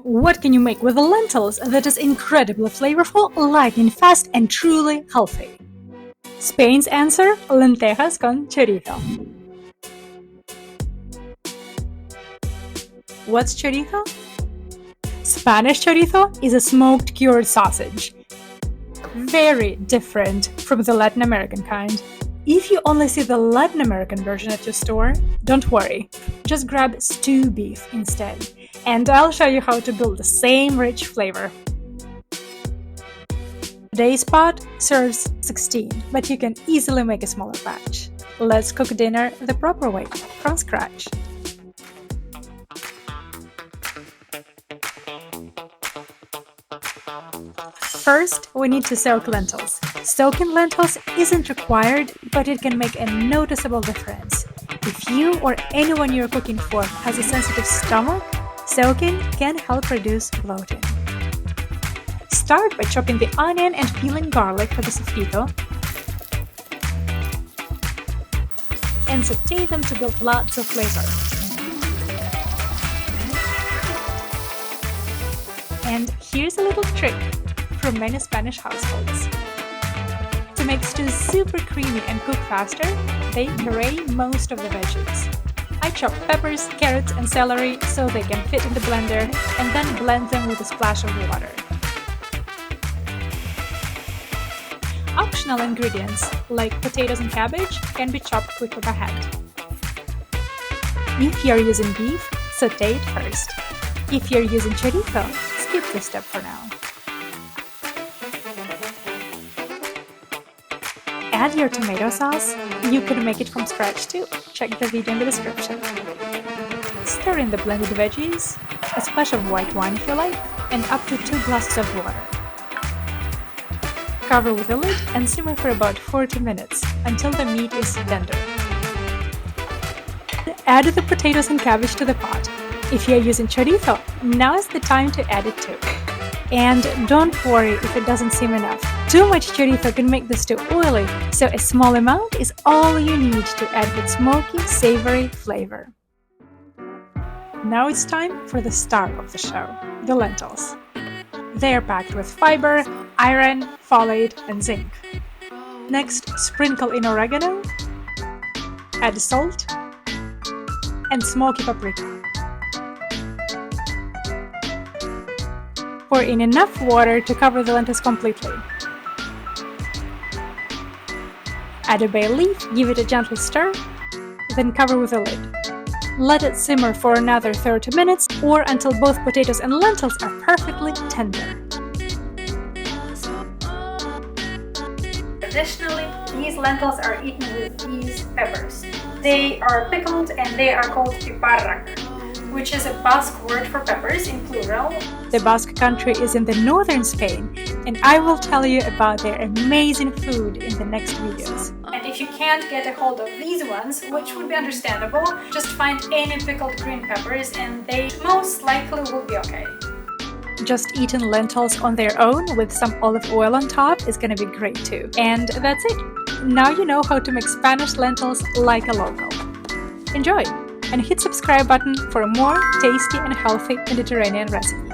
What can you make with the lentils that is incredibly flavorful, lightning fast, and truly healthy? Spain's answer: lentejas con chorizo. What's chorizo? Spanish chorizo is a smoked cured sausage. Very different from the Latin American kind. If you only see the Latin American version at your store, don't worry. Just grab stew beef instead, and I'll show you how to build the same rich flavor. Today's pot serves 16, but you can easily make a smaller batch. Let's cook dinner the proper way, from scratch. First, we need to soak lentils. Soaking lentils isn't required, but it can make a noticeable difference. If you or anyone you're cooking for has a sensitive stomach, soaking can help reduce bloating. Start by chopping the onion and peeling garlic for the sofrito, and saute them to build lots of flavor. And here's a little trick from many Spanish households. To make stews super creamy and cook faster, they puree most of the veggies. I chop peppers, carrots, and celery so they can fit in the blender, and then blend them with a splash of water. Optional ingredients, like potatoes and cabbage, can be chopped quickly by hand. If you're using beef, saute it first. If you're using chorizo, skip this step for now. Add your tomato sauce. You can make it from scratch too. Check the video in the description. Stir in the blended veggies, a splash of white wine if you like, and up to 2 glasses of water. Cover with a lid and simmer for about 40 minutes until the meat is tender. Add the potatoes and cabbage to the pot. If you're using chorizo, now is the time to add it too. And don't worry if it doesn't seem enough. Too much chorizo can make the stew oily, so a small amount is all you need to add that smoky, savory flavor. Now it's time for the star of the show, the lentils. They are packed with fiber, iron, folate, and zinc. Next, sprinkle in oregano, add salt, and smoky paprika. Pour in enough water to cover the lentils completely. Add a bay leaf, give it a gentle stir, then cover with a lid. Let it simmer for another 30 minutes or until both potatoes and lentils are perfectly tender. Traditionally, these lentils are eaten with these peppers. They are pickled and they are called piparrak, which is a Basque word for peppers in plural. The Basque country is in the northern Spain, and I will tell you about their amazing food in the next videos. And if you can't get a hold of these ones, which would be understandable, just find any pickled green peppers and they most likely will be okay. Just eating lentils on their own with some olive oil on top is gonna be great too. And that's it. Now you know how to make Spanish lentils like a local. Enjoy! And hit subscribe button for more tasty and healthy Mediterranean recipes.